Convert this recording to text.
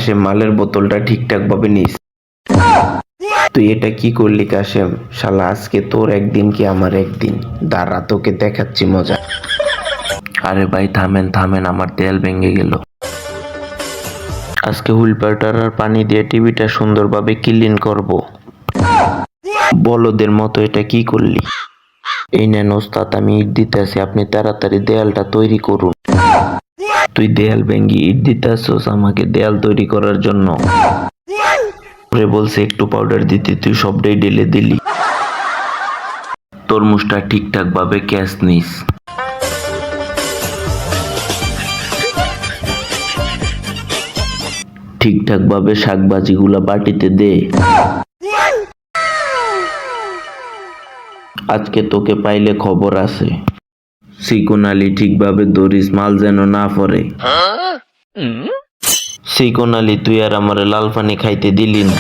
কাশেম মালের বোতলটা ঠিকঠাক ভাবে নিস। তুই এটা কি করলি কাশেম? শালা আজকে তোর একদিন কি আমার একদিন, দাঁড়া তোকে দেখাচ্ছি মজা। আরে ভাই থামেন থামেন, আমার দেয়াল ভেঙে গেল। আজকে হুইলপাটার আর পানি দিয়ে টিভিটা সুন্দরভাবে ক্লিন করব। বলদের মতো এটা কি করলি? এই নেন ওস্তাদ, আমি ইট দিতেছি, আপনি তাড়াতাড়ি দেয়ালটা তৈরি করুন। তুই দেয়াল ভেঙ্গি ইট দিতেছস আমাকে দেয়াল তৈরি করার জন্য? পরে বলছে একটু পাউডার দিতে, তুই সবটাই ঢেলে দিলি। তরমুজটা ঠিকঠাক ভাবে ক্যাচ নিস। ঠিকঠাক ভাবে শাকভাজিগুলা বাটিতে দে। আজকে তোকে পাইলে খবর আছে। চিকন আলী ঠিকভাবে ধরিস, মাল যেন না পড়ে। চিকন আলী তুই আর আমারে লাল পানি খাইতে দিলি না।